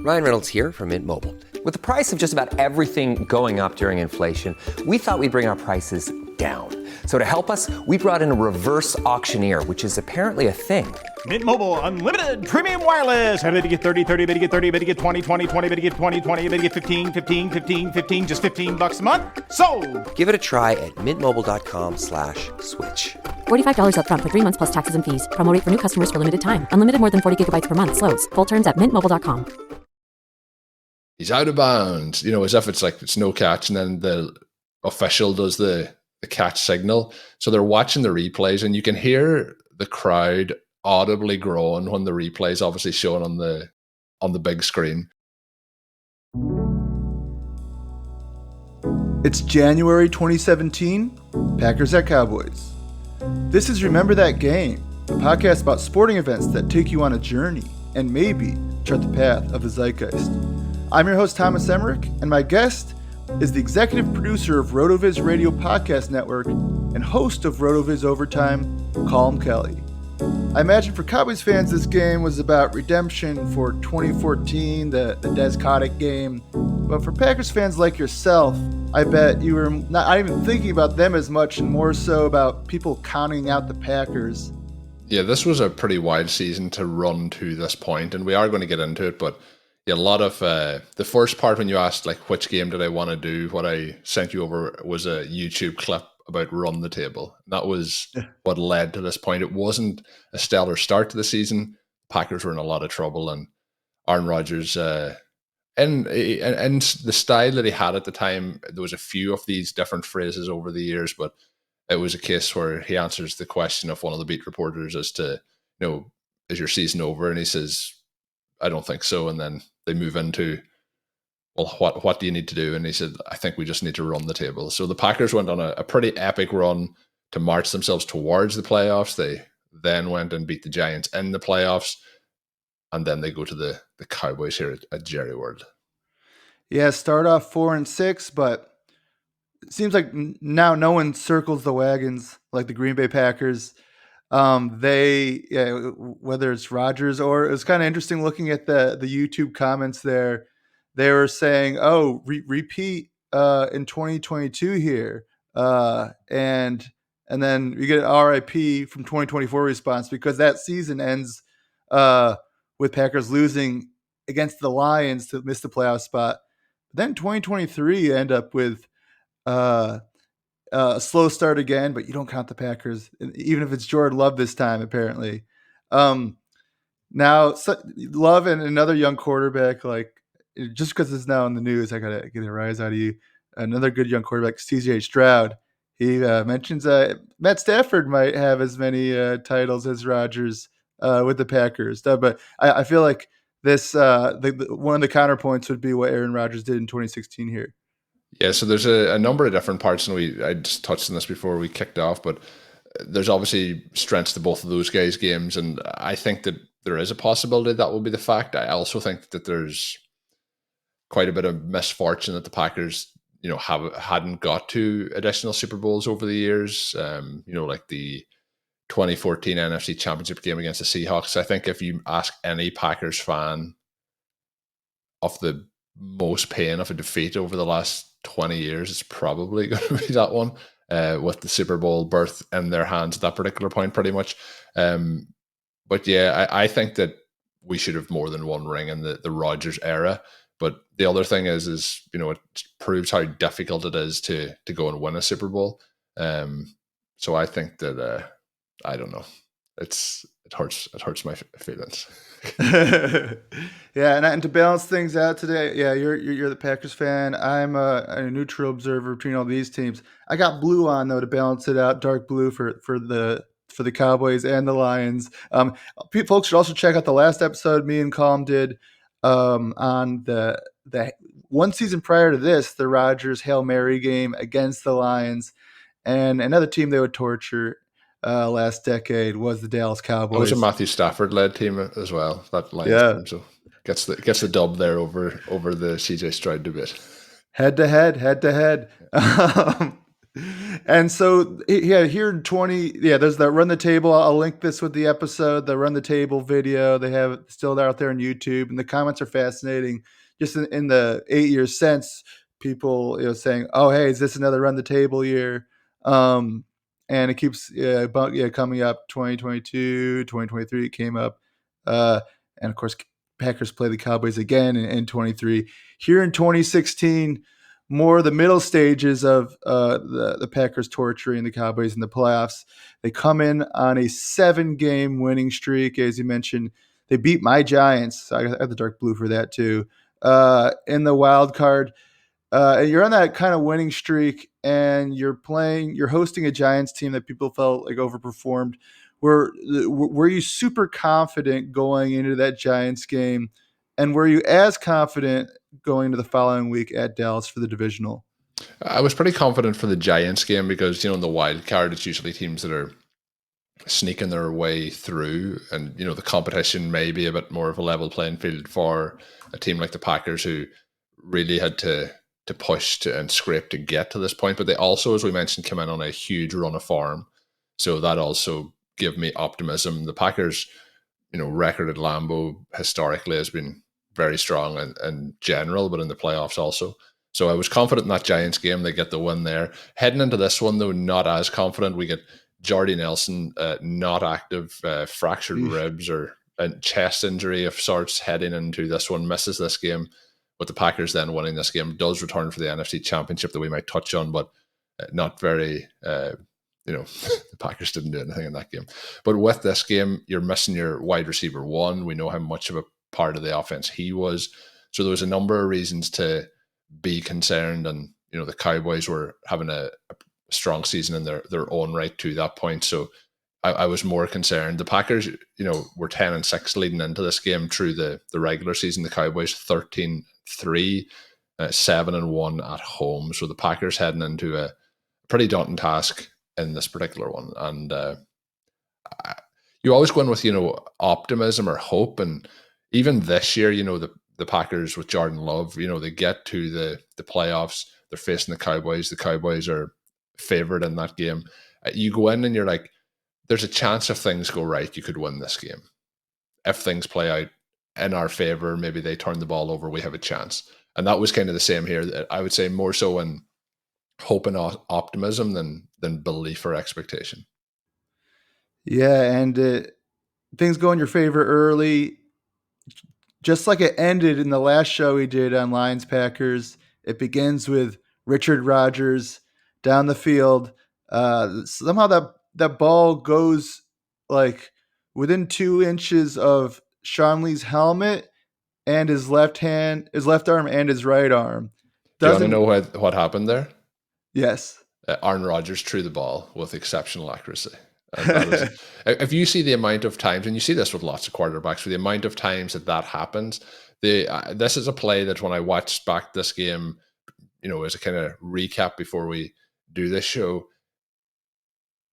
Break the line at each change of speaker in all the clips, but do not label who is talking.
Ryan Reynolds here from Mint Mobile. With the price of just about everything going up during inflation, we thought we'd bring our prices down. So to help us, we brought in a reverse auctioneer, which is apparently a thing.
Mint Mobile Unlimited Premium Wireless. How to get 30, 30, bit to get 30, bit to get 20, 20, 20, bit to get 20, 20, bit to get 15, 15, 15, 15, just $15 a month? Sold!
Give it a try at mintmobile.com/switch.
$45 up front for 3 months plus taxes and fees. Promo rate for new customers for limited time. Unlimited more than 40 gigabytes per month. Slows full terms at mintmobile.com.
He's out of bounds, as if it's no catch, and then the official does the catch signal. So they're watching the replays, and you can hear the crowd audibly groan when the replay is obviously shown on the big screen.
It's January 2017, Packers at Cowboys. This is Remember That Game, a podcast about sporting events that take you on a journey and maybe chart the path of the zeitgeist. I'm your host, Thomas Emerick, and my guest is the executive producer of RotoViz Radio Podcast Network and host of RotoViz Overtime, Colm Kelly. I imagine for Cowboys fans, this game was about redemption for 2014, the Des Cottick game. But for Packers fans like yourself, I bet you were not even thinking about them as much and more so about people counting out the Packers.
Yeah, this was a pretty wild season to run to this point, and we are going to get into it, but a lot of the first part when you asked which game did I want to do, what I sent you over was a YouTube clip about run the table. That was what led to this point. It wasn't a stellar start to the season. Packers were in a lot of trouble, and Aaron Rodgers, and the style that he had at the time, there was a few of these different phrases over the years, but it was a case where he answers the question of one of the beat reporters as to, is your season over? And he says, I don't think so. And then they move into, well, what do you need to do? And he said, I think we just need to run the table. So the Packers went on a pretty epic run to march themselves towards the playoffs. They then went and beat the Giants in the playoffs. And then they go to the Cowboys here at Jerry World.
Yeah, start off 4-6, but it seems like now no one circles the wagons like the Green Bay Packers. Whether it's Rodgers or it was kind of interesting looking at the YouTube comments there. They were saying, repeat in 2022 here. And then you get an RIP from 2024 response because that season ends with Packers losing against the Lions to miss the playoff spot. Then 2023 end up with a slow start again, but you don't count the Packers, even if it's Jordan Love this time, apparently. Now, Love and another young quarterback, just because it's now in the news, I got to get a rise out of you. Another good young quarterback, CJ Stroud. He mentions Matt Stafford might have as many titles as Rodgers with the Packers. But I feel like this one of the counterpoints would be what Aaron Rodgers did in 2016 here.
Yeah, so there's a number of different parts, and I just touched on this before we kicked off, but there's obviously strengths to both of those guys' games, and I think that there is a possibility that will be the fact. I also think that there's quite a bit of misfortune that the Packers, hadn't got to additional Super Bowls over the years, like the 2014 NFC Championship game against the Seahawks. I think if you ask any Packers fan of the most pain of a defeat over the last 20 years, it's probably going to be that one, with the Super Bowl berth in their hands at that particular point, pretty much. But yeah, I think that we should have more than one ring in the Rodgers era. But the other thing is it proves how difficult it is to go and win a Super Bowl. So I think that I don't know. It hurts my feelings.
Yeah, and to balance things out today, yeah, you're the Packers fan. I'm a neutral observer between all these teams. I got blue on though to balance it out, dark blue for the Cowboys and the Lions. Folks should also check out the last episode me and Colm did on the one season prior to this, the Rodgers Hail Mary game against the Lions, and another team they would torture last decade was the Dallas Cowboys.
It was a Matthew Stafford led team as well. That Lions team, so gets the dub there over the CJ Stroud debate.
Head to head. And so, yeah, here in 20, there's that Run the Table. I'll link this with the episode, the Run the Table video. They have it still out there on YouTube, and the comments are fascinating. Just in the 8 years since, people saying, "Oh, hey, is this another Run the Table year?" And it keeps coming up. 2022, 2023 it came up, and of course, Packers play the Cowboys again in 23. Here in 2016. More of the middle stages of the Packers torturing the Cowboys in the playoffs. They come in on a 7-game winning streak, as you mentioned. They beat my Giants. I got the dark blue for that too. In the wild card, and you're on that kind of winning streak, and you're hosting a Giants team that people felt like overperformed. Were you super confident going into that Giants game, and were you as confident going into the following week at Dallas for the divisional?
I was pretty confident for the Giants game because, in the wild card, it's usually teams that are sneaking their way through, and the competition may be a bit more of a level playing field for a team like the Packers, who really had to push and scrape to get to this point. But they also, as we mentioned, came in on a huge run of form, so that also gave me optimism. The Packers, record at Lambeau historically has been very strong in general, but in the playoffs also. So I was confident in that Giants game. They get the win there. Heading into this one, though, not as confident. We get Jordy Nelson, not active, fractured ribs or a chest injury of sorts heading into this one, misses this game. But the Packers then winning this game, does return for the NFC Championship that we might touch on, but not very, the Packers didn't do anything in that game. But with this game, you're missing your wide receiver one. We know how much of a part of the offense he was. So there was a number of reasons to be concerned, and the Cowboys were having a strong season in their own right to that point. So I was more concerned. The Packers, were 10-6 leading into this game through the regular season. The Cowboys 13-3, 7-1 at home. So the Packers heading into a pretty daunting task in this particular one. And you always go in with optimism or hope, and even this year, the Packers with Jordan Love, they get to the playoffs. They're facing the Cowboys. The Cowboys are favored in that game. You go in and you're like, there's a chance if things go right, you could win this game. If things play out in our favor, maybe they turn the ball over, we have a chance. And that was kind of the same here. I would say more so in hope and optimism than belief or expectation.
Yeah, and things go in your favor early. Just like it ended in the last show we did on Lions Packers, it begins with Richard Rodgers down the field. Somehow that ball goes like within 2 inches of Sean Lee's helmet and his left arm and his right arm.
Do you want to know what happened there?
Yes.
Aaron Rodgers threw the ball with exceptional accuracy. If you see the amount of times, and you see this with lots of quarterbacks, for the amount of times that happens, this is a play that when I watched back this game, as a kind of recap before we do this show,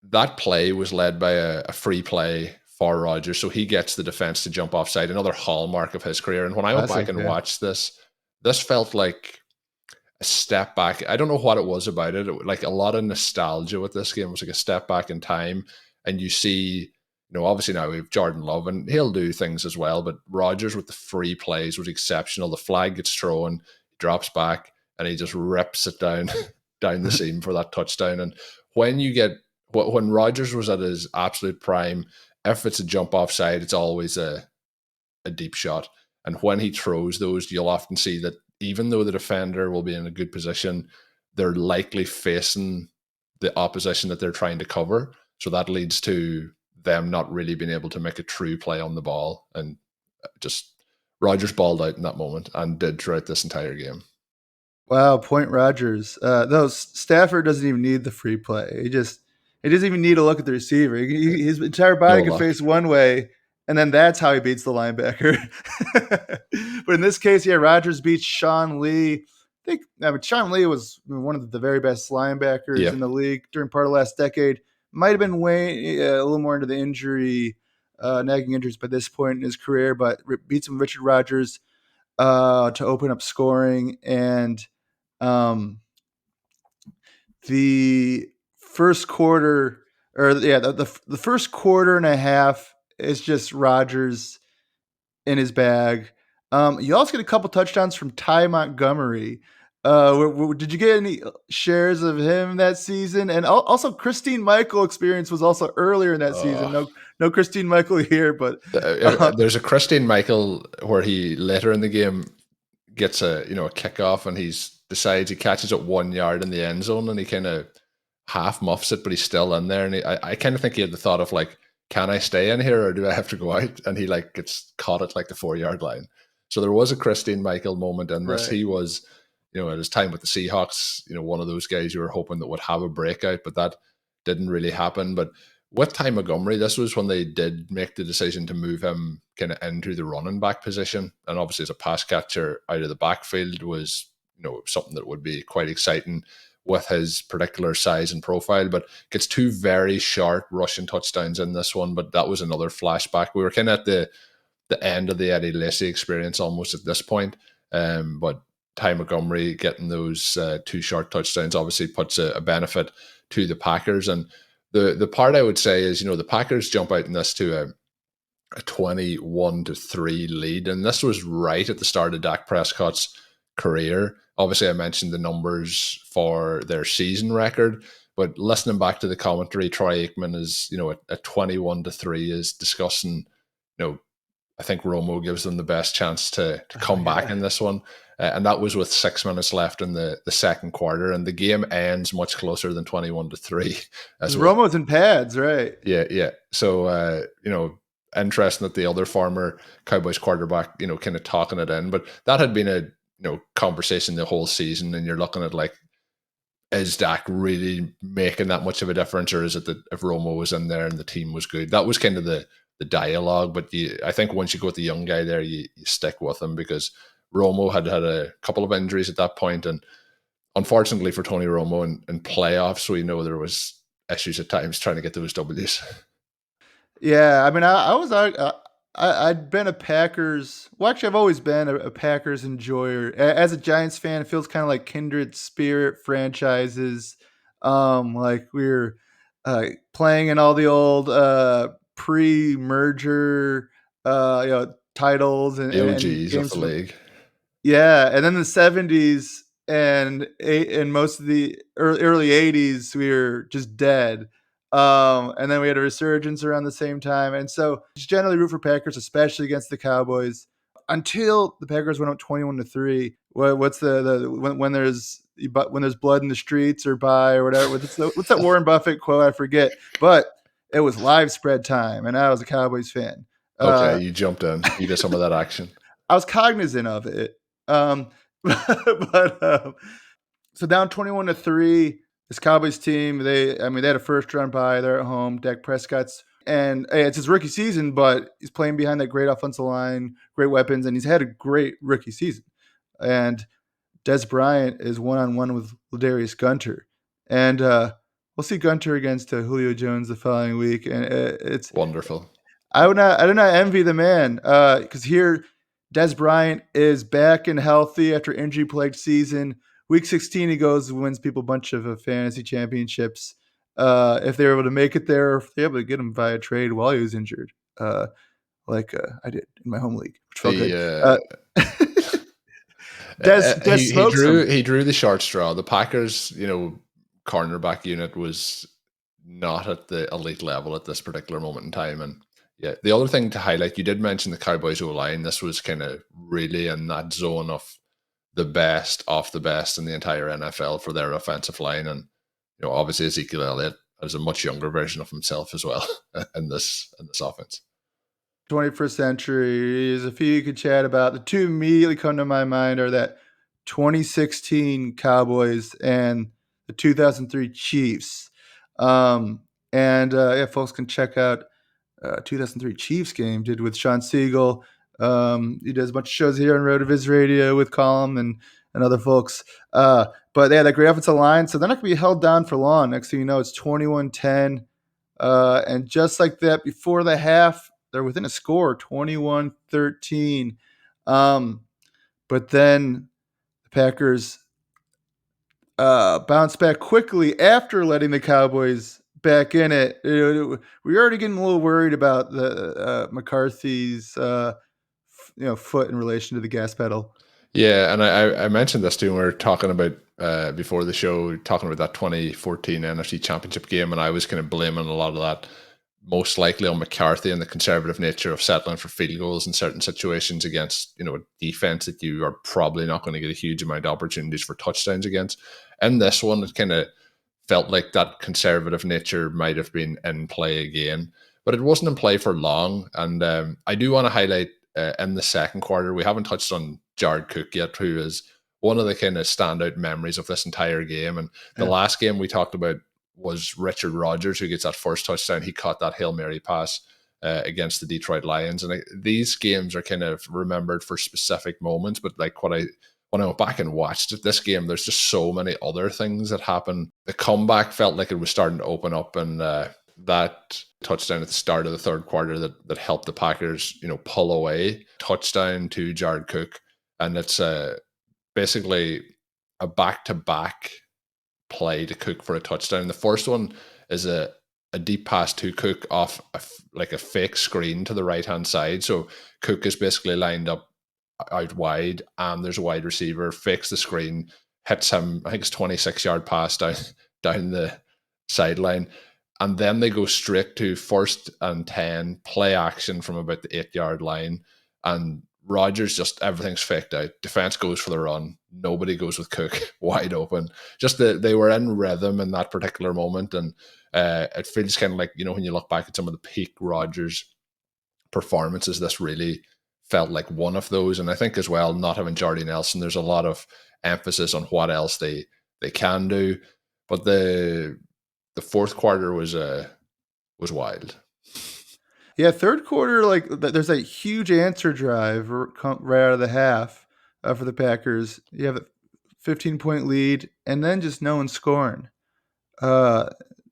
that play was led by a free play for Rodgers, so he gets the defense to jump offside, another hallmark of his career. And when I went back and watched this felt like a step back. I don't know what it was about it. Like a lot of nostalgia with this game. It was like a step back in time. And you see, obviously now we have Jordan Love, and he'll do things as well, but Rodgers with the free plays was exceptional. The flag gets thrown, he drops back, and he just rips it down the seam for that touchdown. And when Rodgers was at his absolute prime, if it's a jump offside, it's always a deep shot. And when he throws those, you'll often see that even though the defender will be in a good position, they're likely facing the opposition that they're trying to cover. So that leads to them not really being able to make a true play on the ball. And just Rodgers balled out in that moment and did throughout this entire game.
Wow, point Rodgers. Stafford doesn't even need the free play. He doesn't even need to look at the receiver. His entire body can face one way, and then that's how he beats the linebacker. But in this case, Rodgers beats Sean Lee. Sean Lee was one of the very best linebackers in the league during part of the last decade. Might have been way a little more into the nagging injuries by this point in his career, but beats him Richard Rodgers to open up scoring. And the first quarter, the first quarter and a half is just Rodgers in his bag. You also get a couple touchdowns from Ty Montgomery. Did you get any shares of him that season? And also, Christine Michael experience was also earlier in that season. No Christine Michael here, but
there's a Christine Michael where he later in the game gets a kickoff and decides he catches it 1 yard in the end zone and he kind of half muffs it, but he's still in there. And I kind of think he had the thought of like, can I stay in here or do I have to go out? And he like gets caught at like the 4 yard line. So there was a Christine Michael moment in this. Right. He was, at his time with the Seahawks, one of those guys you were hoping that would have a breakout, but that didn't really happen. But with Ty Montgomery, this was when they did make the decision to move him kind of into the running back position. And obviously as a pass catcher out of the backfield was, something that would be quite exciting with his particular size and profile, but gets 2 very sharp rushing touchdowns in this one. But that was another flashback. We were kind of at the end of the Eddie Lacy experience almost at this point. But Ty Montgomery getting those 2 short touchdowns obviously puts a benefit to the Packers. And the part I would say is, the Packers jump out in this to a 21-3 lead. And this was right at the start of Dak Prescott's career. Obviously, I mentioned the numbers for their season record, but listening back to the commentary, Troy Aikman is, at 21-3 is discussing, I think Romo gives them the best chance to come back in this one. And that was with 6 minutes left in the second quarter. And the game ends much closer than 21-3.
Romo's in pads, right?
Yeah. So, interesting that the other former Cowboys quarterback, kind of talking it in. But that had been a, conversation the whole season. And you're looking at like, is Dak really making that much of a difference? Or is it that if Romo was in there and the team was good? That was kind of the dialogue. But I think once you go with the young guy there, you stick with him because Romo had a couple of injuries at that point. And unfortunately for Tony Romo in playoffs, we know there was issues at times trying to get those W's.
Yeah, I mean, I'd been a Packers. Well, actually, I've always been a Packers enjoyer. As a Giants fan, it feels kind of like kindred spirit franchises. Like we're playing in all the old pre-merger, titles and
OGs
games
of the league.
Yeah, and then the 70s and most of the early 80s, we were just dead. And then we had a resurgence around the same time. And so just generally root for Packers, especially against the Cowboys. Until the Packers went up 21-3. What's when there's blood in the streets or or whatever? What's that Warren Buffett quote? I forget. But it was live spread time, and I was a Cowboys fan.
Okay, you jumped in. You did some of that action.
I was cognizant of it. So down 21-3. This Cowboys team, they had a first round bye. They're at home. Dak Prescott's, and it's his rookie season, but he's playing behind that great offensive line, great weapons, and he's had a great rookie season. And Des Bryant is 1-on-1 with Ladarius Gunter, and we'll see Gunter against Julio Jones the following week, and it's
wonderful.
I do not envy the man because here Des Bryant is back and healthy after injury-plagued season. Week 16, he goes and wins people a bunch of fantasy championships. If they were able to make it there, if they're able to get him via trade while he was injured, like I did in my home league, which felt good.
He drew the short straw. The Packers, cornerback unit was not at the elite level at this particular moment in time. And yeah, the other thing to highlight, you did mention the Cowboys O-line. This was kind of really in that zone of the best of the best in the entire NFL for their offensive line. And, obviously Ezekiel Elliott is a much younger version of himself as well in this offense.
21st century. There's a few you could chat about. The two immediately come to my mind are that 2016 Cowboys and the 2003 Chiefs. Folks can check out 2003 Chiefs game did with Sean Siegel. He does a bunch of shows here on RotoViz Radio with Colm and other folks. But they had that great offensive line, so they're not going to be held down for long. Next thing you know, it's 21-10. And just like that, before the half, they're within a score, 21-13. But then the Packers bounced back quickly after letting the Cowboys back in it. We were already getting a little worried about the McCarthy's foot in relation to the gas pedal.
Yeah, and I mentioned this too when we were talking about before the show, talking about that 2014 NFC Championship game, and I was kind of blaming a lot of that most likely on McCarthy and the conservative nature of settling for field goals in certain situations against, a defense that you are probably not going to get a huge amount of opportunities for touchdowns against. And this one, it kind of felt like that conservative nature might have been in play again, but it wasn't in play for long. And I do want to highlight in the second quarter, we haven't touched on Jared Cook yet, who is one of the kind of standout memories of this entire game. And the last game we talked about was Richard Rodgers, who gets that first touchdown. He caught that Hail Mary pass against the Detroit Lions. And these games are kind of remembered for specific moments, but like when I went back and watched this game, there's just so many other things that happen. The comeback felt like it was starting to open up, and that touchdown at the start of the third quarter that helped the Packers, pull away. Touchdown to Jared Cook, and it's basically a back-to-back play to Cook for a touchdown. The first one is a deep pass to Cook off a fake screen to the right-hand side. So Cook is basically lined up out wide, and there's a wide receiver, fakes the screen, hits him, I think it's 26-yard pass down the sideline. And then they go straight to 1st and 10, play action from about the 8-yard line. And Rodgers, just everything's faked out. Defense goes for the run. Nobody goes with Cook wide open. Just they were in rhythm in that particular moment. And it feels kind of like, when you look back at some of the peak Rodgers performances, this really felt like one of those. And I think as well, not having Jordy Nelson, there's a lot of emphasis on what else they can do. But the fourth quarter was wild.
Yeah, third quarter, there's a huge answer drive right out of the half for the Packers. You have a 15-point lead, and then just no one scoring.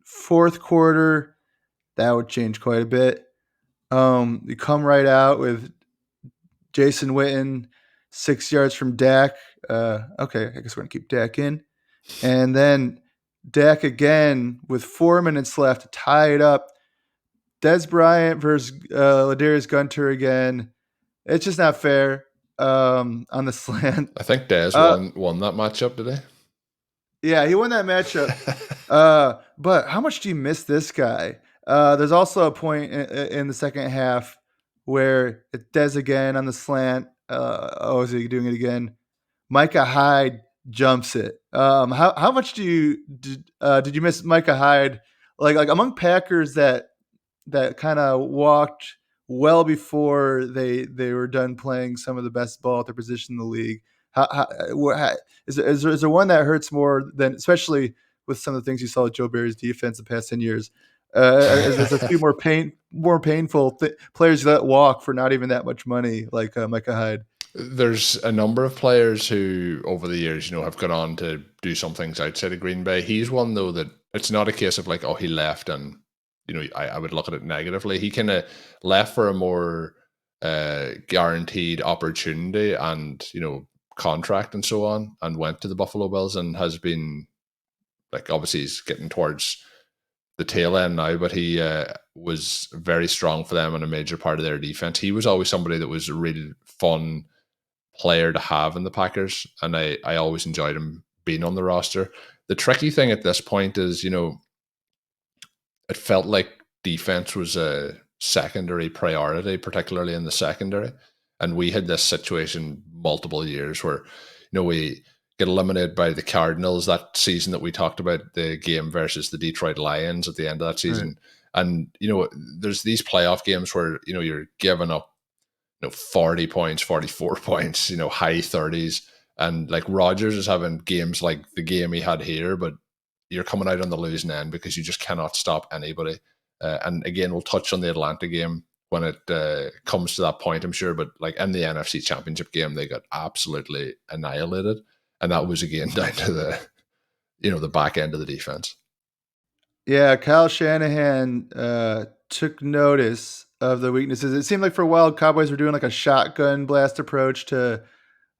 Fourth quarter, that would change quite a bit. You come right out with Jason Witten, 6 yards from Dak. Okay, I guess we're going to keep Dak in. And then Dak again with 4 minutes left to tie it up. Dez Bryant versus Ladarius Gunter again. It's just not fair on the slant.
I think Dez won that matchup today.
Yeah, he won that matchup. But how much do you miss this guy? There's also a point in the second half where it's Dez again on the slant. Is he doing it again? Micah Hyde jumps it. How much did you miss Micah Hyde? Like among Packers that kind of walked well before they were done playing some of the best ball at their position in the league. Is there one that hurts more than, especially with some of the things you saw with Joe Barry's defense the past 10 years? There's a few more painful players that walk for not even that much money, like Micah Hyde.
There's a number of players who over the years, have gone on to do some things outside of Green Bay. He's one though that it's not a case of like, oh, he left and I would look at it negatively. He kind of left for a more guaranteed opportunity and, contract and so on, and went to the Buffalo Bills and has been, like, obviously he's getting towards the tail end now, but he was very strong for them and a major part of their defense. He was always somebody that was a really fun player to have in the Packers, and I always enjoyed him being on the roster. The tricky thing at this point is, it felt like defense was a secondary priority, particularly in the secondary. And we had this situation multiple years where, we get eliminated by the Cardinals that season that we talked about, the game versus the Detroit Lions at the end of that season. Right. And, there's these playoff games where, you're giving up, 40 points, 44 points, high 30s. And like Rodgers is having games like the game he had here, but you're coming out on the losing end because you just cannot stop anybody. And again, we'll touch on the Atlanta game when it comes to that point, I'm sure. But like in the NFC Championship game, they got absolutely annihilated. And that was again down to the back end of the defense.
Yeah, Kyle Shanahan took notice of the weaknesses. It seemed like for a while, Cowboys were doing like a shotgun blast approach to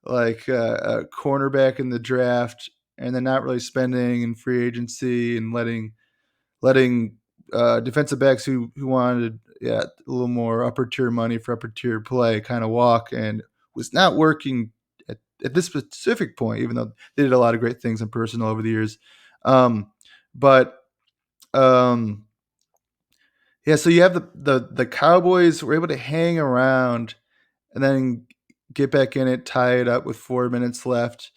like a cornerback in the draft. and then not really spending in free agency and letting defensive backs who wanted a little more upper tier money for upper tier play kind of walk, and was not working at this specific point, even though they did a lot of great things in personal over the years. So you have the Cowboys were able to hang around and then get back in it, tie it up with 4 minutes left.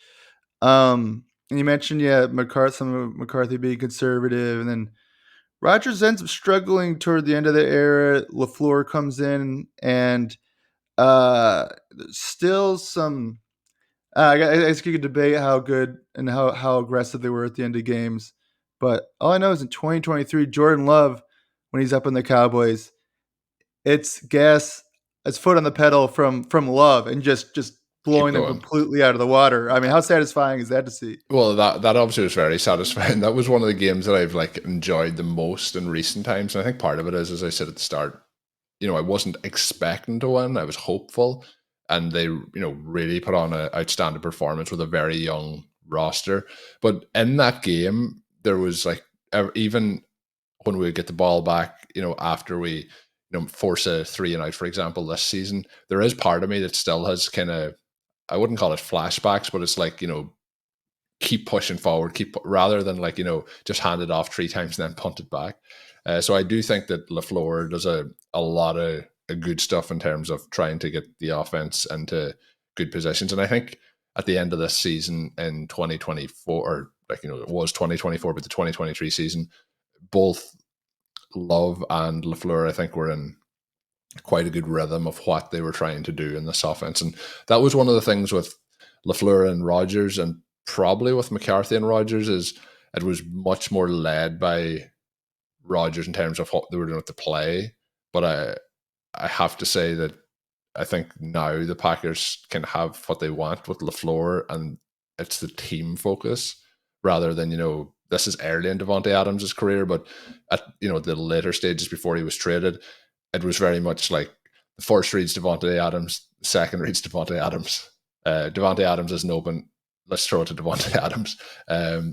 And you mentioned, McCarthy being conservative, and then Rodgers ends up struggling toward the end of the era. LaFleur comes in, and still some. I guess you could debate how good and how aggressive they were at the end of games, but all I know is in 2023, Jordan Love, when he's up in the Cowboys, it's foot on the pedal from Love, and just blowing them completely out of the water. I mean, how satisfying is that to see?
Well, that obviously was very satisfying. That was one of the games that I've enjoyed the most in recent times. And I think part of it is, as I said at the start, I wasn't expecting to win. I was hopeful, and they, really put on an outstanding performance with a very young roster. But in that game, there was even when we get the ball back, after we, force a 3-and-out, for example, this season, there is part of me that still has kind of, I wouldn't call it flashbacks, but it's keep pushing forward, rather than just hand it off 3 times and then punt it back. So I do think that LaFleur does a lot of good stuff in terms of trying to get the offense into good positions. And I think at the end of this season in 2024, or it was 2024, but the 2023 season, both Love and LaFleur, I think, were in quite a good rhythm of what they were trying to do in this offense. And that was one of the things with LaFleur and Rodgers, and probably with McCarthy and Rodgers, is it was much more led by Rodgers in terms of what they were doing with the play. But I have to say that I think now the Packers can have what they want with LaFleur, and it's the team focus rather than, this is early in Davante Adams' career, but at, the later stages before he was traded, it was very much like the first reads Davante Adams, the second reads Davante Adams. Davante Adams isn't open. Let's throw it to Davante Adams.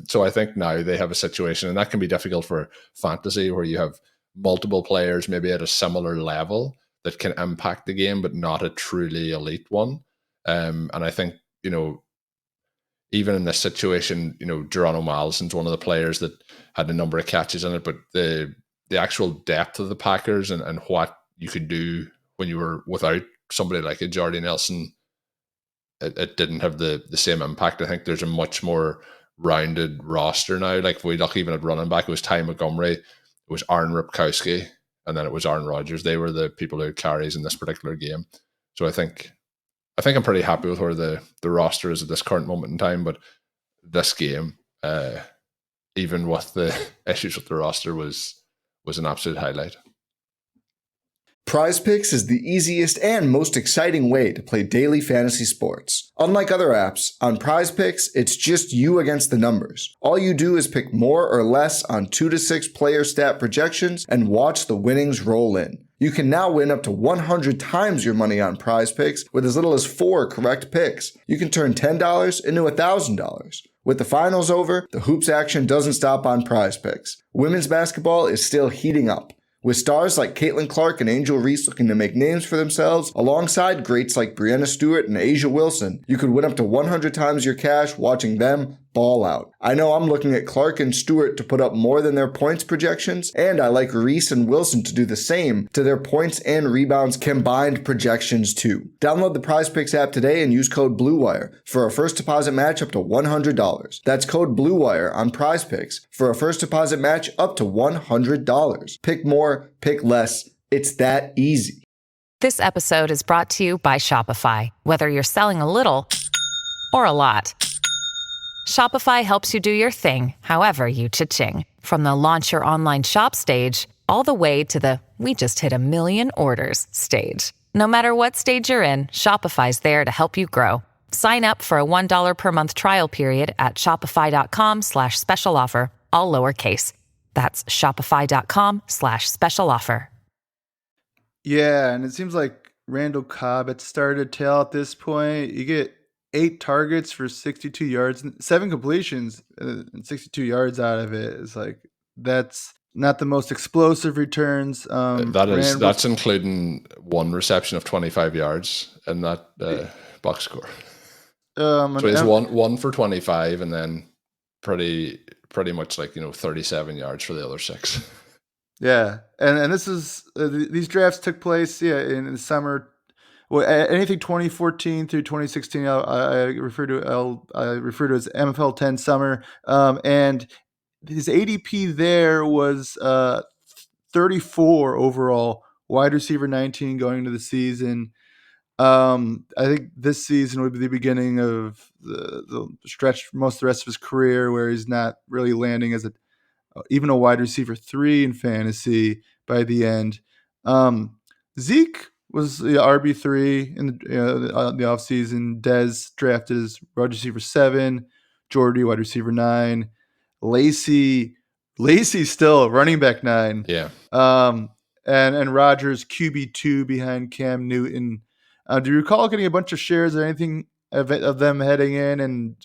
So I think now they have a situation, and that can be difficult for fantasy, where you have multiple players maybe at a similar level that can impact the game, but not a truly elite one. And I think, even in this situation, Geronimo Allison's one of the players that had a number of catches in it, but the actual depth of the Packers and what you could do when you were without somebody like a Jordy Nelson, it didn't have the same impact. I think there's a much more rounded roster now. If we look even at running back, it was Ty Montgomery, it was Aaron Ripkowski, and then it was Aaron Rodgers. They were the people who carries in this particular game. So I think I'm pretty happy with where the roster is at this current moment in time. But this game, even with the issues with the roster, was an absolute highlight.
Prize Picks is the easiest and most exciting way to play daily fantasy sports. Unlike other apps, on Prize Picks, it's just you against the numbers. All you do is pick more or less on 2 to 6 player stat projections and watch the winnings roll in. You can now win up to 100 times your money on Prize Picks with as little as 4 correct picks. You can turn $10 into $1,000. With the finals over, the hoops action doesn't stop on Prize Picks. Women's basketball is still heating up, with stars like Caitlin Clark and Angel Reese looking to make names for themselves, alongside greats like Brianna Stewart and Asia Wilson. You could win up to 100 times your cash watching them ball out. I know I'm looking at Clark and Stewart to put up more than their points projections, and I like Reese and Wilson to do the same to their points and rebounds combined projections too. Download the Prize Picks app today and use code BLUEWIRE for a first deposit match up to $100. That's code BLUEWIRE on Prize Picks for a first deposit match up to $100. Pick more, pick less. It's that easy.
This episode is brought to you by Shopify. Whether you're selling a little or a lot, Shopify helps you do your thing, however you cha-ching. From the launch your online shop stage, all the way to the we just hit 1 million orders stage. No matter what stage you're in, Shopify's there to help you grow. Sign up for a $1 per month trial period at shopify.com/special offer, all lowercase. That's shopify.com/special offer.
Yeah, and it seems like Randall Cobb had started to tell at this point. You get 8 targets for 62 yards, 7 completions, and 62 yards out of it. It's like, that's not the most explosive returns.
That's including one reception of 25 yards in that box score. So he's one for 25, and then pretty much like 37 yards for the other 6.
Yeah, and this is these drafts took place in the summer. Well, anything 2014 through 2016, I refer to as MFL 10 summer, and his ADP there was 34 overall, wide receiver 19 going into the season. I think this season would be the beginning of the stretch for most of the rest of his career where he's not really landing as even a wide receiver 3 in fantasy by the end. Zeke was the RB3 in the offseason. Dez drafted as wide receiver 7, Jordy wide receiver 9, Lacey still running back 9.
Yeah.
And Rodgers QB2 behind Cam Newton. Do you recall getting a bunch of shares or anything of them heading in? And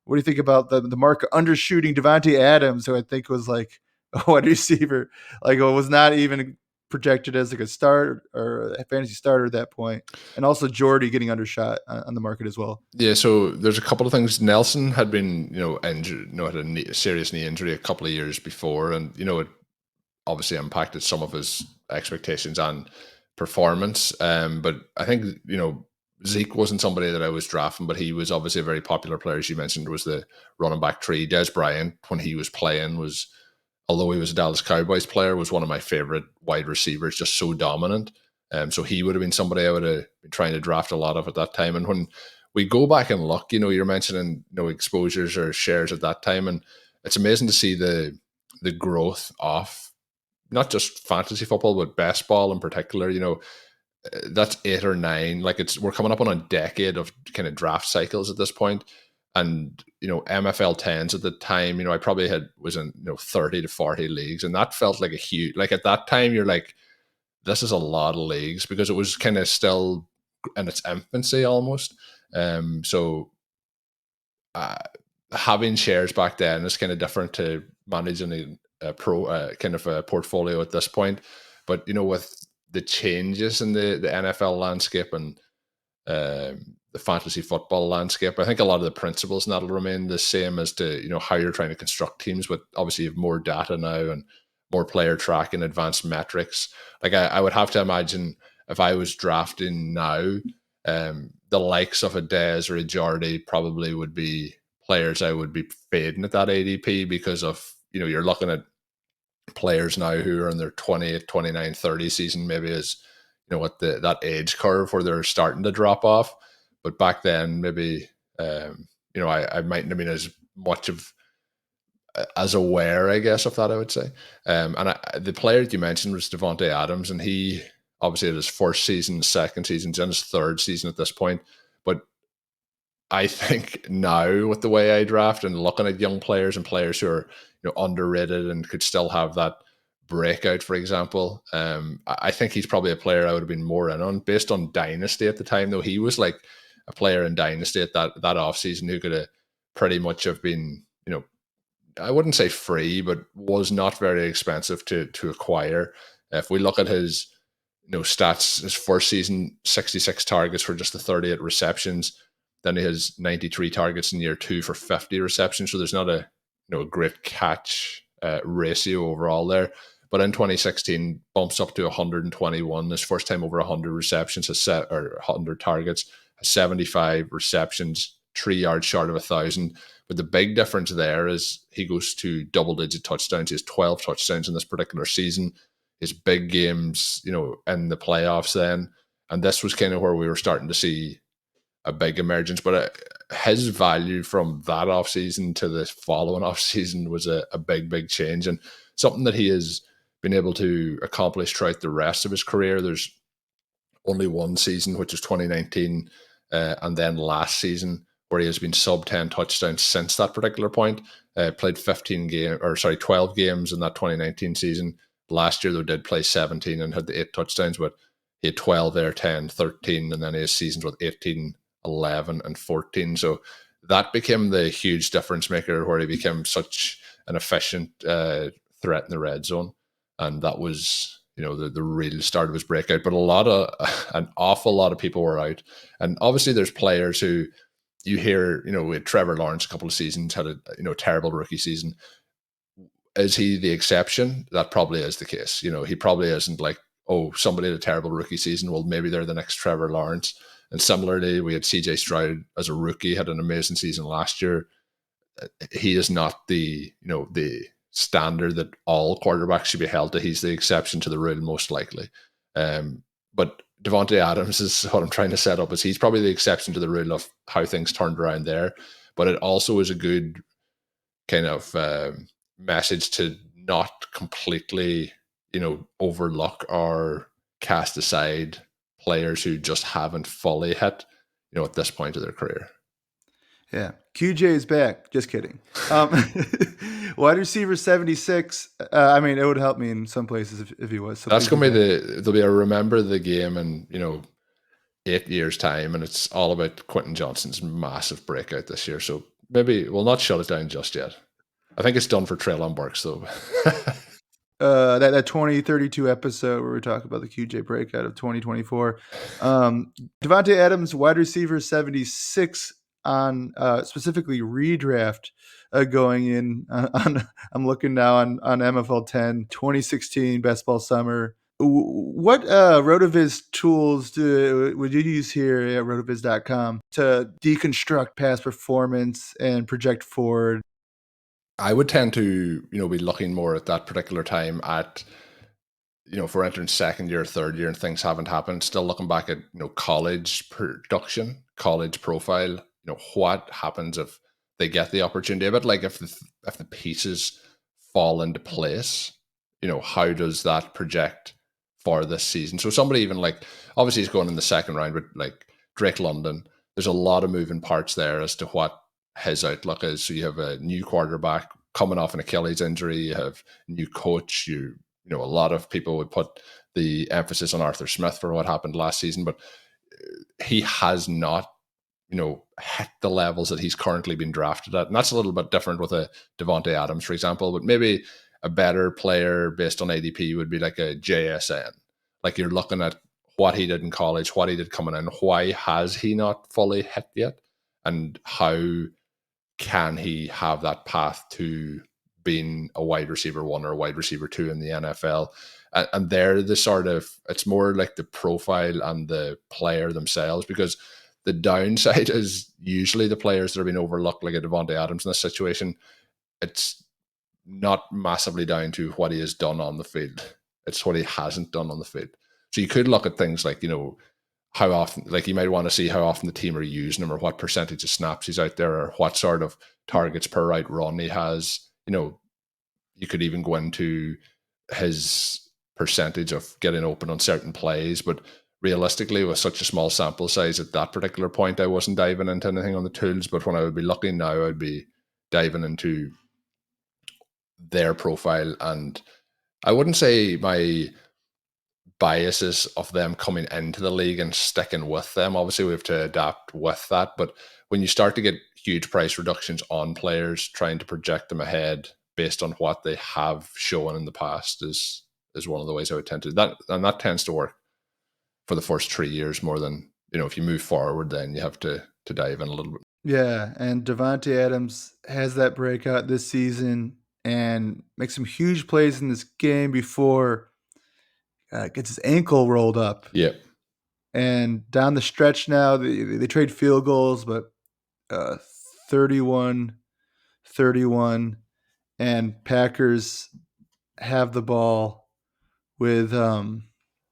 what do you think about the market undershooting Devontae Adams, who I think was like a wide receiver, like was not even projected as like a start or a fantasy starter at that point, and also Jordy getting undershot on the market as well.
Yeah, so there's a couple of things. Nelson had been injured, had a serious knee injury a couple of years before, and it obviously impacted some of his expectations and performance. But I think Zeke wasn't somebody that I was drafting, but he was obviously a very popular player, as you mentioned, was the running back 3. Des Bryant, when he was playing, although he was a Dallas Cowboys player, was one of my favorite wide receivers, just so dominant. So he would have been somebody I would have been trying to draft a lot of at that time. And when we go back and look, you're mentioning exposures or shares at that time, and it's amazing to see the growth of not just fantasy football, but best ball in particular. That's 8 or 9. Like we're coming up on a decade of kind of draft cycles at this point. And, MFL 10s at the time, I probably was in 30 to 40 leagues. And that felt like a huge, like at that time, you're like, this is a lot of leagues, because it was kind of still in its infancy almost. So having shares back then is kind of different to managing a kind of a portfolio at this point. But, with the changes in the NFL landscape and the fantasy football landscape, I think a lot of the principles and that'll remain the same as to how you're trying to construct teams. But obviously you have more data now and more player tracking, advanced metrics. Like I would have to imagine if I was drafting now, the likes of a Dez or a Jordy probably would be players I would be fading at that ADP, because of you're looking at players now who are in their 28, 29, 30 season, maybe as what that age curve where they're starting to drop off. But back then, maybe I mightn't have been as much of as aware, I guess, of that, I would say. And the player that you mentioned was Devontae Adams, and he obviously had his first season, second season, he's in his third season at this point. But I think now, with the way I draft and looking at young players and players who are underrated and could still have that breakout, for example, I think he's probably a player I would have been more in on based on Dynasty at the time. Though he was like a player in Dynasty at that offseason who could have pretty much have been, I wouldn't say free, but was not very expensive to acquire. If we look at his stats, his first season, 66 targets for just the 38 receptions. Then he has 93 targets in year 2 for 50 receptions. So there's not a great catch ratio overall there. But in 2016, bumps up to 121. His first time over 100 receptions, or 100 targets, has 75 receptions, 3 yards short of 1,000. But the big difference there is he goes to double-digit touchdowns. He has 12 touchdowns in this particular season. His big games, in the playoffs then. And this was kind of where we were starting to see a big emergence. But his value from that offseason to the following offseason was a big, big change. And something that he has been able to accomplish throughout the rest of his career. There's only one season, which is 2019, and then last season, where he has been sub 10 touchdowns since that particular point. Played 12 games in that 2019 season. Last year, they did play 17 and had the 8 touchdowns, but he had 12 there, 10, 13, and then he has seasons with 18 11, and 14. So that became the huge difference maker where he became such an efficient threat in the red zone. And that was, the real start of his breakout. But an awful lot of people were out. And obviously there's players who you hear, we had Trevor Lawrence a couple of seasons, had a terrible rookie season. Is he the exception? That probably is the case. He probably isn't like, oh, somebody had a terrible rookie season. Well, maybe they're the next Trevor Lawrence. And similarly, we had CJ Stroud as a rookie, had an amazing season last year. He is not the standard that all quarterbacks should be held to. He's the exception to the rule, most likely. But Davante Adams is what I'm trying to set up, is he's probably the exception to the rule of how things turned around there. But it also is a good kind of message to not completely, overlook or cast aside players who just haven't fully hit, at this point of their career.
Yeah. QJ is back. Just kidding. Wide receiver 76. I mean, it would help me in some places if he was. So
that's going to be there'll be a remember the game in, 8 years time. And it's all about Quentin Johnston's massive breakout this year. So maybe we'll not shut it down just yet. I think it's done for Treylon Burks though.
That 2032 episode where we talk about the QJ breakout of 2024. Davante Adams, wide receiver 76 on specifically redraft going in on I'm looking now on MFL 10 2016 best ball summer. What RotoViz tools would you use here at rotoviz.com to deconstruct past performance and project forward?
I would tend to, be looking more at that particular time at, if we're entering second year, third year and things haven't happened, still looking back at, college production, college profile, what happens if they get the opportunity. A bit like if the pieces fall into place, how does that project for this season? So somebody even like, obviously he's going in the second round, but like Drake London, there's a lot of moving parts there as to what his outlook is. So you have a new quarterback coming off an Achilles injury, you have a new coach, a lot of people would put the emphasis on Arthur Smith for what happened last season, but he has not, hit the levels that he's currently been drafted at. And that's a little bit different with a Davante Adams, for example, but maybe a better player based on ADP would be like a JSN. Like you're looking at what he did in college, what he did coming in, why has he not fully hit yet? And how can he have that path to being a wide receiver 1 or a wide receiver 2 in the NFL? And they're the sort of, it's more like the profile and the player themselves, because the downside is usually the players that are being overlooked, like a Davante Adams in this situation. It's not massively down to what he has done on the field. It's what he hasn't done on the field. So you could look at things like, how often, like you might want to see how often the team are using him, or what percentage of snaps he's out there, or what sort of targets per route run he has. You could even go into his percentage of getting open on certain plays, but realistically, with such a small sample size at that particular point, I wasn't diving into anything on the tools. But when I would be looking now, I'd be diving into their profile. And I wouldn't say my biases of them coming into the league and sticking with them. Obviously, we have to adapt with that. But when you start to get huge price reductions on players, trying to project them ahead based on what they have shown in the past is one of the ways I would tend to that. And that tends to work for the first 3 years more than, if you move forward, then you have to dive in a little bit.
Yeah, and Davante Adams has that breakout this season and makes some huge plays in this game before gets his ankle rolled up.
Yeah.
And down the stretch now, they trade field goals, but 31-31, and Packers have the ball with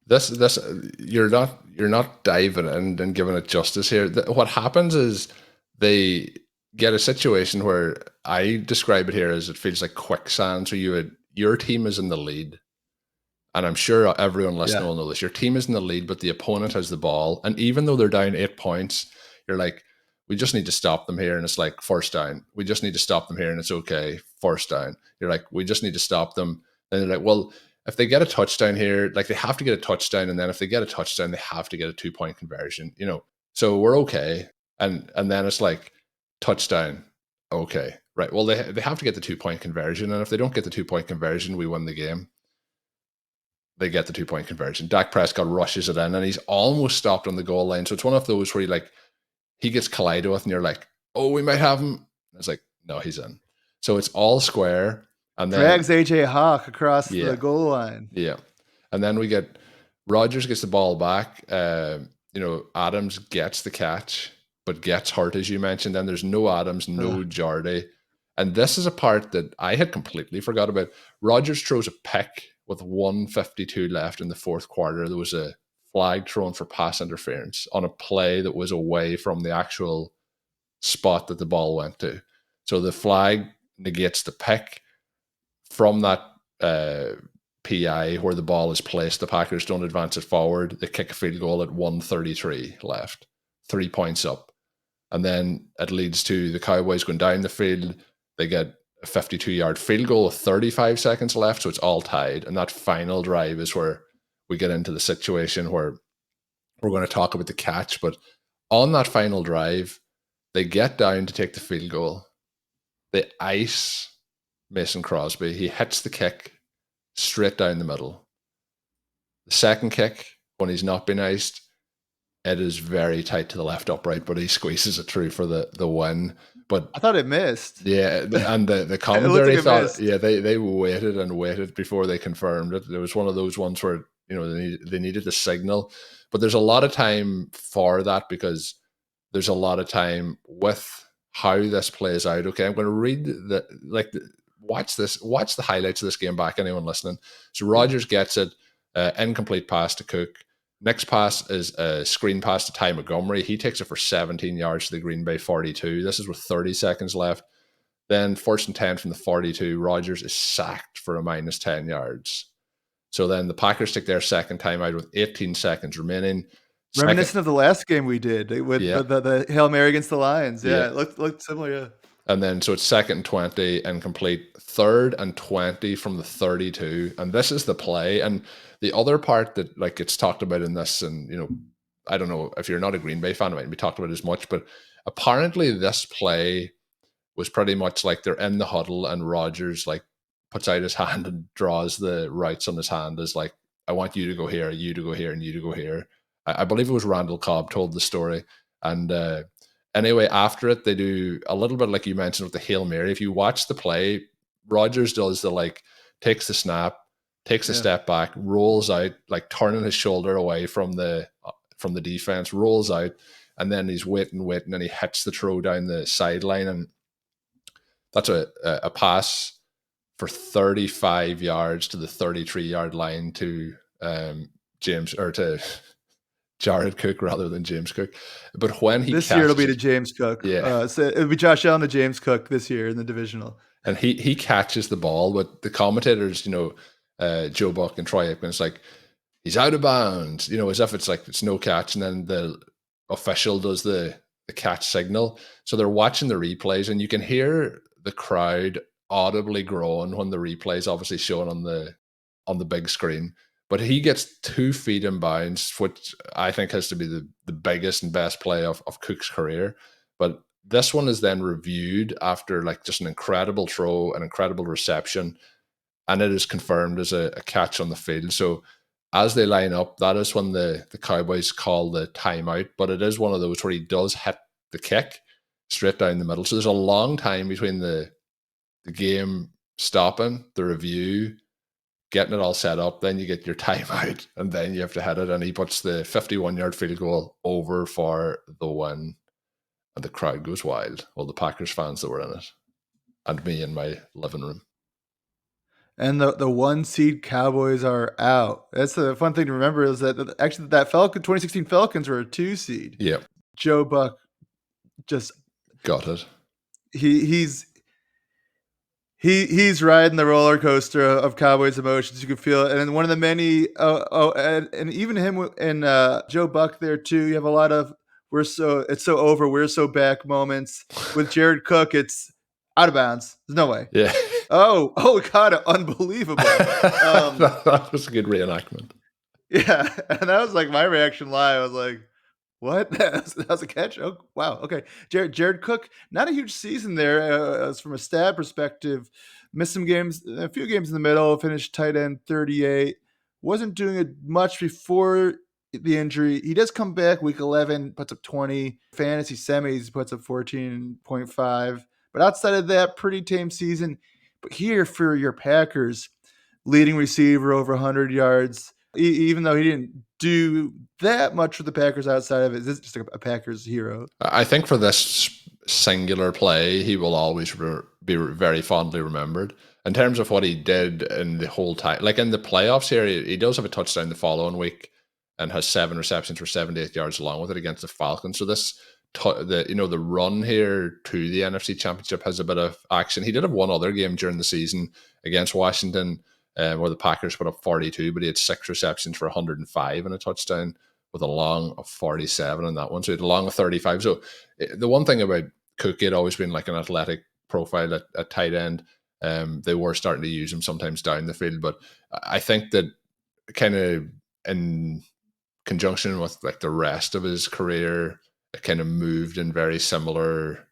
this you're not diving in and giving it justice here. What happens is they get a situation where I describe it here as it feels like quicksand. So your team is in the lead. And I'm sure everyone listening will know this. Your team is in the lead, but the opponent has the ball. And even though they're down 8 points, you're like, we just need to stop them here. And it's like, first down. We just need to stop them here. And it's okay. First down. You're like, we just need to stop them. And they're like, well, if they get a touchdown here, like they have to get a touchdown. And then if they get a touchdown, they have to get a 2-point conversion, So we're okay. And then it's like, touchdown. Okay, right. Well, they have to get the 2-point conversion. And if they don't get the 2-point conversion, we win the game. They get the 2-point conversion. Dak Prescott rushes it in, and he's almost stopped on the goal line. So it's one of those where he gets collided with, and you're like, oh, we might have him. And it's like, no, he's in. So it's all square. And then
drags AJ Hawk across the goal line.
Yeah. And then we get Rodgers gets the ball back. Adams gets the catch, but gets hurt, as you mentioned. Then there's no Adams, no Jardy. And this is a part that I had completely forgot about. Rodgers throws a pick with 1:52 left in the fourth quarter. There was a flag thrown for pass interference on a play that was away from the actual spot that the ball went to. So the flag negates the pick. From that PI where the ball is placed, the Packers don't advance it forward. They kick a field goal at 1:33 left, 3 points up. And then it leads to the Cowboys going down the field. They get a 52-yard field goal with 35 seconds left, so it's all tied. And that final drive is where we get into the situation where we're going to talk about the catch. But on that final drive, they get down to take the field goal. They ice Mason Crosby. He hits the kick straight down the middle. The second kick, when he's not been iced, it is very tight to the left upright, but he squeezes it through for the win. But
I thought it missed.
Yeah, and the commentary thought, they waited and waited before they confirmed it. It was one of those ones where they needed the signal, but there's a lot of time for that because there's a lot of time with how this plays out. Okay, I'm going to read watch the highlights of this game back. Anyone listening? So Rodgers gets it, incomplete pass to Cook. Next pass is a screen pass to Ty Montgomery. He takes it for 17 yards to the Green Bay 42. This is with 30 seconds left. Then 1st and 10 from the 42. Rodgers is sacked for a minus 10 yards. So then the Packers take their second timeout with 18 seconds remaining.
Reminiscent of the last game we did with the Hail Mary against the Lions. Yeah. It looked similar, yeah.
And then so it's 2nd and 20, incomplete. 3rd and 20 from the 32. And this is the play. And the other part that gets talked about in this, and I don't know if you're not a Green Bay fan, it might be talked about as much, but apparently this play was pretty much like they're in the huddle and Rodgers puts out his hand and draws the routes on his hand as I want you to go here, you to go here, and you to go here. I believe it was Randall Cobb told the story. And anyway, after it, they do a little bit like you mentioned with the Hail Mary. If you watch the play, Rodgers does the takes the snap, takes a step back, rolls out, turning his shoulder away from the defense, rolls out, and then he's waiting, and he hits the throw down the sideline, and that's a pass for 35 yards to the 33-yard line to Jared Cook rather than James Cook. But when he
this year it'll be to James Cook.
Yeah,
so it'll be Josh Allen to James Cook this year in the divisional.
And he catches the ball, but the commentators, Joe Buck and Troy Aikman's he's out of bounds, as if it's no catch, and then the official does the catch signal. So they're watching the replays, and you can hear the crowd audibly groan when the replay's obviously shown on the big screen. But he gets 2 feet in bounds, which I think has to be the biggest and best play of Cook's career. But this one is then reviewed after just an incredible throw, an incredible reception, and it is confirmed as a catch on the field. So as they line up, that is when the Cowboys call the timeout. But it is one of those where he does hit the kick straight down the middle. So there's a long time between the game stopping, the review, getting it all set up, then you get your timeout, and then you have to hit it. And he puts the 51-yard field goal over for the win. And the crowd goes wild. All the Packers fans that were in it. And me in my living room.
And the 1 seed Cowboys are out. That's the fun thing to remember is that actually that 2016 Falcons were a 2 seed.
Yeah.
Joe Buck just
got it.
He's riding the roller coaster of Cowboys emotions. You can feel it. And then one of the many, and even him and Joe Buck there too. You have a lot of it's so over, we're so back moments. With Jared Cook, it's out of bounds. There's no way.
Yeah.
Oh God, unbelievable.
That was a good reenactment.
Yeah, and that was my reaction live. I was like, What? That was a catch? Oh, wow. Okay. Jared Cook, not a huge season there as from a stat perspective. Missed some games, a few games in the middle, finished tight end 38. Wasn't doing it much before the injury. He does come back week 11, puts up 20. Fantasy semis, puts up 14.5. But outside of that, pretty tame season. But here for your Packers, leading receiver over 100 yards, even though he didn't do that much for the Packers outside of it. This is just a Packers hero.
I think for this singular play, he will always be very fondly remembered. In terms of what he did in the whole time, like in the playoffs here, he does have a touchdown the following week and has 7 receptions for 78 yards along with it against the Falcons. So the run here to the NFC Championship has a bit of action. He did have one other game during the season against Washington, where the Packers put up 42, but he had 6 receptions for 105 and a touchdown with a long of 47 in that one. So he had a long of 35. So the one thing about Cook, he had always been like an athletic profile at tight end. They were starting to use him sometimes down the field, but I think that kind of in conjunction with like the rest of his career, it kind of moved in very similar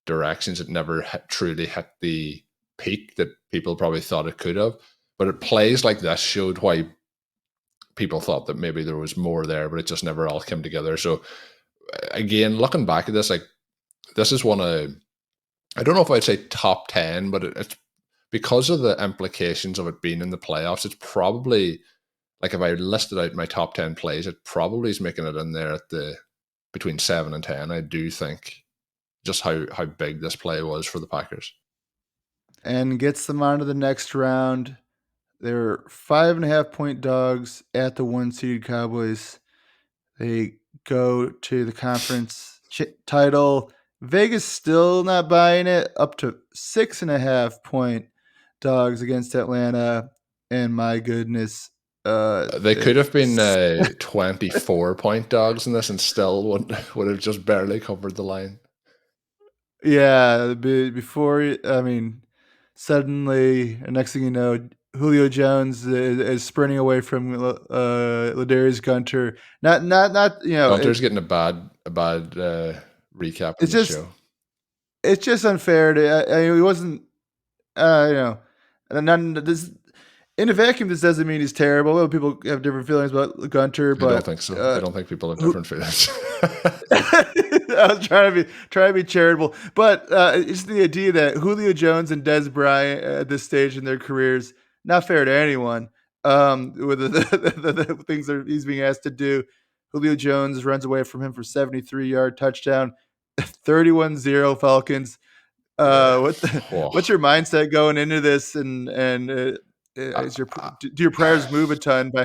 directions. It never truly hit the peak that people probably thought it could have. But it plays like this showed why people thought that maybe there was more there, but it just never all came together. So again, looking back at this, like this is one of, I don't know if I'd say top 10, but it's because of the implications of it being in the playoffs. It's probably like if I listed out my top 10 plays, it probably is making it in there at between 7 and 10. I do think just how big this play was for the Packers.
And gets them on to the next round. They're 5.5-point dogs at the 1-seed Cowboys. They go to the conference title. Vegas still not buying it. Up to 6.5-point dogs against Atlanta. And my goodness,
they could have been 24-point dogs in this and still would have just barely covered the line.
Yeah, before, I mean, suddenly, next thing you know, Julio Jones is sprinting away from Ladarius Gunter. Not
Gunter's getting a bad recap of the show.
It's just unfair to. He wasn't. In a vacuum, this doesn't mean he's terrible. Well, people have different feelings about Gunter, but
I don't think so. I don't think people have different feelings.
I was trying to be charitable, but it's the idea that Julio Jones and Dez Bryant at this stage in their careers, not fair to anyone. With the things that he's being asked to do, Julio Jones runs away from him for 73-yard touchdown, 31-0 Falcons. What's your mindset going into this? And do your prayers move a ton by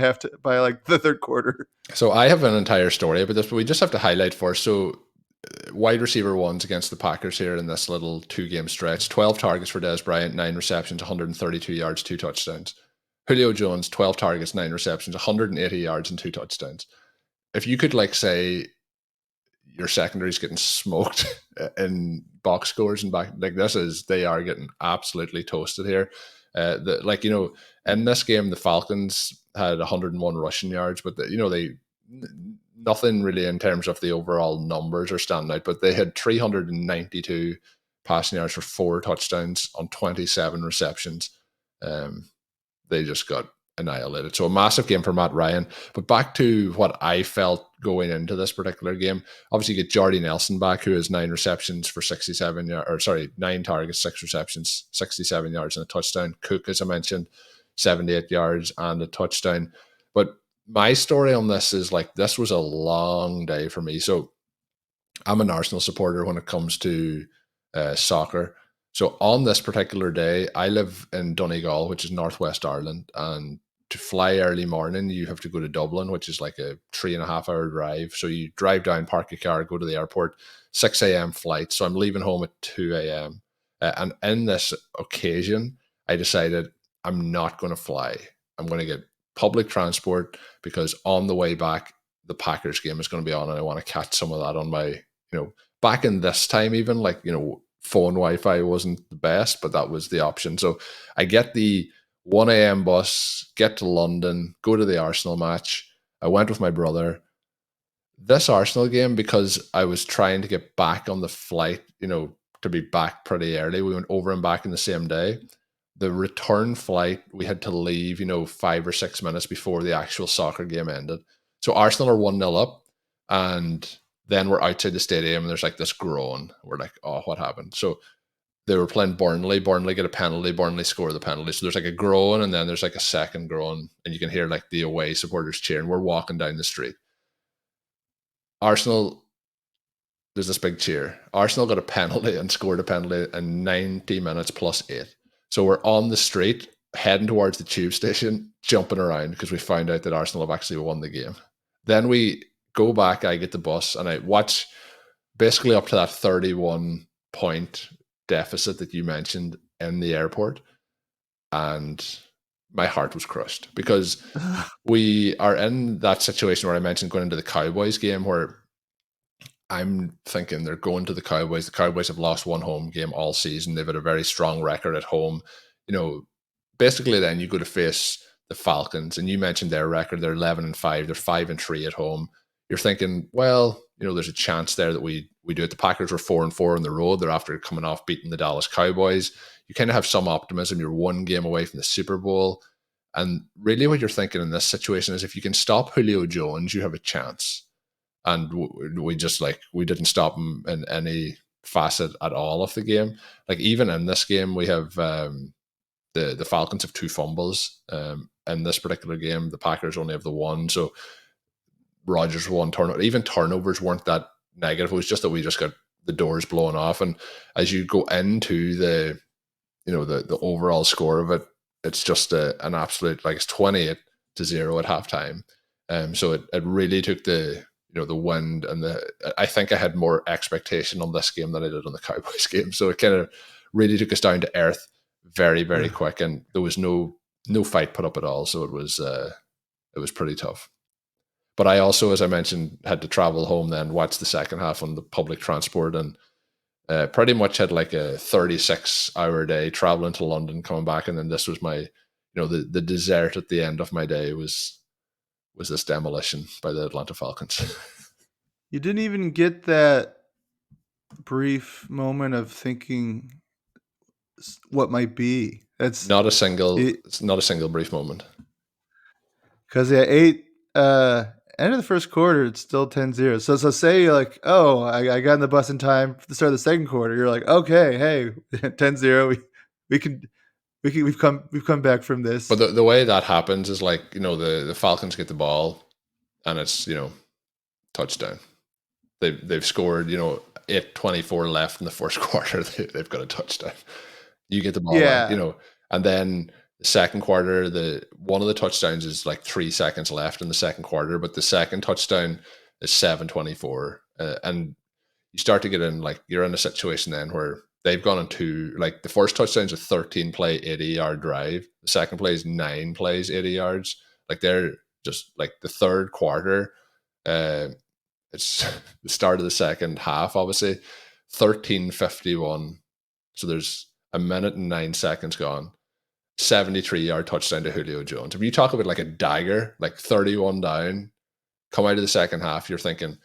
like the third quarter?
So I have an entire story about this, but we just have to highlight first. So wide receiver ones against the Packers here in this little 2-game stretch. 12 targets for Dez Bryant, 9 receptions, 132 yards, 2 touchdowns. Julio Jones, 12 targets, 9 receptions, 180 yards and 2 touchdowns. If you could like say your secondary's getting smoked in box scores and back, like they are getting absolutely toasted here. In this game, the Falcons had 101 rushing yards, but they nothing really in terms of the overall numbers are standing out, but they had 392 passing yards for 4 touchdowns on 27 receptions. They just got annihilated. So a massive game for Matt Ryan. But back to what I felt going into this particular game. Obviously, you get Jordy Nelson back, who has 9 receptions for 9 targets, 6 receptions, 67 yards and a touchdown. Cook, as I mentioned, 78 yards and a touchdown. But my story on this is like, this was a long day for me. So I'm an Arsenal supporter when it comes to soccer. So on this particular day, I live in Donegal, which is Northwest Ireland, and to fly early morning, you have to go to Dublin, which is like a 3.5-hour drive. So you drive down, park your car, go to the airport, 6 a.m. flight. So I'm leaving home at 2 a.m. And in this occasion, I decided I'm not going to fly. I'm going to get public transport because on the way back, the Packers game is going to be on and I want to catch some of that on my, back in this time even, phone Wi-Fi wasn't the best, but that was the option. So I get the 1 a.m. bus, get to London, go to the Arsenal match. I went with my brother. This Arsenal game, because I was trying to get back on the flight, to be back pretty early. We went over and back in the same day. The return flight, we had to leave, 5 or 6 minutes before the actual soccer game ended. So Arsenal are 1-0 up, and then we're outside the stadium, and there's like this groan. We're like, oh, what happened? So they were playing Burnley. Burnley get a penalty. Burnley score the penalty. So there's like a groan, and then there's like a second groan, and you can hear like the away supporters cheering. We're walking down the street. Arsenal, there's this big cheer. Arsenal got a penalty and scored a penalty in 90 minutes plus 8. So we're on the street, heading towards the tube station, jumping around because we found out that Arsenal have actually won the game. Then we go back, I get the bus, and I watch basically up to that 31-point deficit that you mentioned in the airport. And my heart was crushed because we are in that situation where I mentioned going into the Cowboys game where I'm thinking they're going to the Cowboys. The Cowboys have lost one home game all season. They've had a very strong record at home. Basically then you go to face the Falcons, and you mentioned their record. They're 11-5. They're 5-3 at home. You're thinking, well, there's a chance there that we do it. The Packers were 4-4 on the road. They're after coming off beating the Dallas Cowboys. You kind of have some optimism. You're one game away from the Super Bowl. And really what you're thinking in this situation is if you can stop Julio Jones, you have a chance. And we didn't stop him in any facet at all of the game. Like even in this game, we have the Falcons have 2 fumbles. In this particular game, the Packers only have the 1. So Rodgers 1 turnover. Even turnovers weren't that negative. It was just that we just got the doors blown off. And as you go into the overall score of it, it's just an absolute, like it's 28-0 at halftime. So it really took the wind, and I think I had more expectation on this game than I did on the Cowboys game. So it kind of really took us down to earth very, very quick, and there was no fight put up at all. So it was pretty tough. But I also, as I mentioned, had to travel home then, watch the second half on the public transport, and pretty much had like a 36-hour day traveling to London, coming back, and then this was my, the dessert at the end of my day was this demolition by the Atlanta Falcons.
You didn't even get that brief moment of thinking what might be. It's
not a single brief moment.
Because end of the first quarter, it's still 10-0. So say you're like, oh, I got in the bus in time for the start of the second quarter. You're like, okay, hey, 10-0. We've come back from this.
But the way that happens is like, the Falcons get the ball and it's, touchdown. They've scored, 8:24 left in the first quarter. They've got a touchdown. You get the ball, and then the second quarter, one of the touchdowns is like 3 seconds left in the second quarter, but the second touchdown is 7:24. And you start to get in, like, you're in a situation then where they've gone into, like, the first touchdown's a 13-play, 80-yard drive. The second play is 9 plays, 80 yards. Like, they're just, like, the third quarter, it's the start of the second half, obviously, 13:51. So there's a minute and 9 seconds gone. 73-yard touchdown to Julio Jones. If you talk about like a dagger, like 31 down, come out of the second half, you're thinking,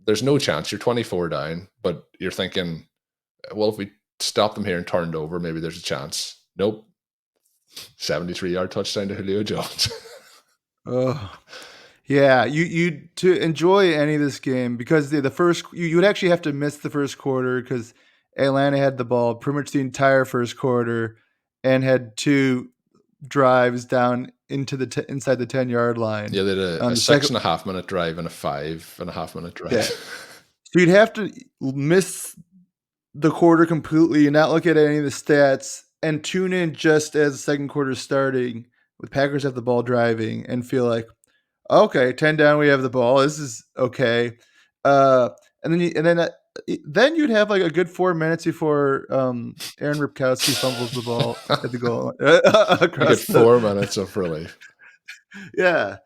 there's no chance. You're 24 down, but you're thinking, well, if we stop them here and turned over, maybe there's a chance. Nope. 73-yard touchdown to Julio Jones.
Oh, yeah. You to enjoy any of this game, because the first, you would actually have to miss the first quarter because Atlanta had the ball pretty much the entire first quarter and had 2 drives down into the inside the 10-yard line.
Yeah, they did a 6.5 minute drive and a 5.5 minute drive.
Yeah. So you'd have to miss the quarter completely and not look at any of the stats and tune in just as the second quarter is starting with Packers have the ball driving and feel like, okay, 10 down, we have the ball. This is okay. Then you'd have like a good 4 minutes before Aaron Ripkowski fumbles the ball at the goal.
You get 4 minutes of relief.
Yeah.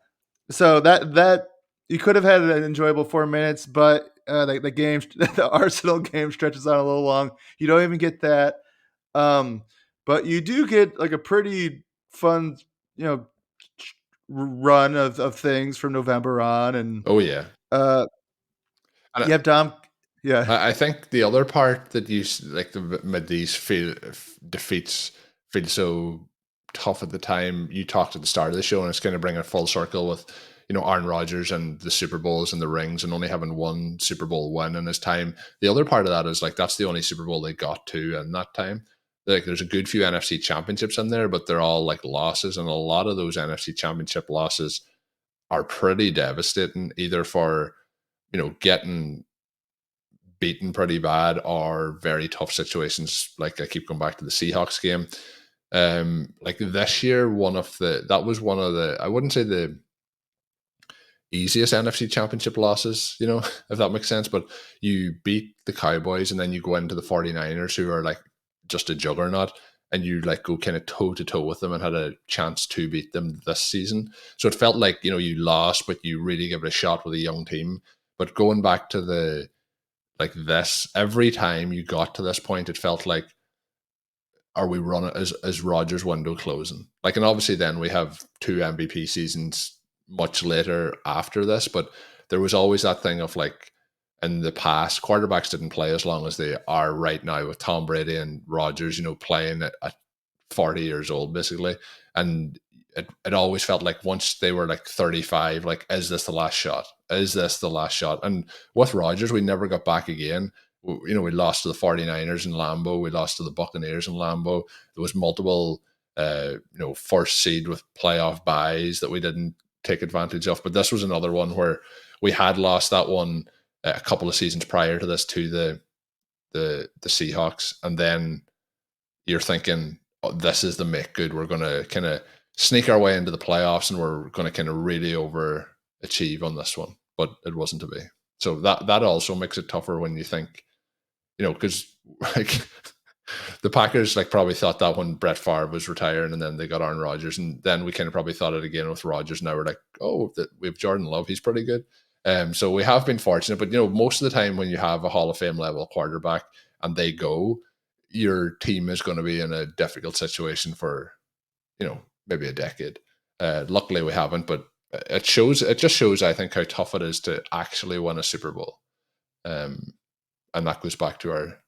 So that you could have had an enjoyable 4 minutes, but the Arsenal game stretches on a little long. You don't even get that. But you do get like a pretty fun, run of things from November on, and
Oh yeah.
you have Dom. Yeah,
I think the other part that made these defeats feel so tough at the time. You talked at the start of the show, and it's kind of bringing it full circle with Aaron Rodgers and the Super Bowls and the rings, and only having one Super Bowl win in his time. The other part of that is that's the only Super Bowl they got to in that time. There's a good few NFC championships in there, but they're all losses, and a lot of those NFC championship losses are pretty devastating, either for getting beaten pretty bad or very tough situations. I keep going back to the Seahawks game. This year, that was one of the, I wouldn't say the easiest NFC championship losses, if that makes sense, but you beat the Cowboys and then you go into the 49ers, who are just a juggernaut, and you go kind of toe to toe with them and had a chance to beat them this season. So it felt like, you lost, but you really give it a shot with a young team. But going back to the, this, every time you got to this point, it felt like, are we running as Rodgers' window closing? And obviously then we have 2 MVP seasons much later after this, but there was always that thing of in the past, quarterbacks didn't play as long as they are right now with Tom Brady and Rodgers, playing at 40 years old basically. And it always felt like once they were 35, is this the last shot? Is this the last shot? And with Rodgers, we never got back again. We lost to the 49ers in Lambeau. We lost to the Buccaneers in Lambeau. There was multiple, first seed with playoff buys that we didn't take advantage of. But this was another one where we had lost that one a couple of seasons prior to this to the Seahawks. And then you're thinking, oh, this is the make good. We're going to kind of sneak our way into the playoffs, and we're going to kind of really overachieve on this one. But it wasn't to be. So that also makes it tougher when you think, because the Packers probably thought that when Brett Favre was retiring, and then they got Aaron Rodgers, and then we kind of probably thought it again with Rodgers. Now we're oh, we have Jordan Love, he's pretty good. So we have been fortunate, but most of the time when you have a Hall of Fame level quarterback and they go, your team is going to be in a difficult situation for maybe a decade. Luckily we haven't, but it just shows, I think, how tough it is to actually win a Super Bowl. And that goes back to our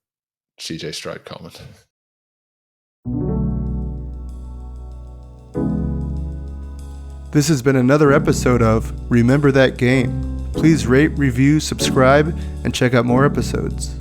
CJ Stroud comment.
This has been another episode of Remember That Game. Please rate, review, subscribe, and check out more episodes.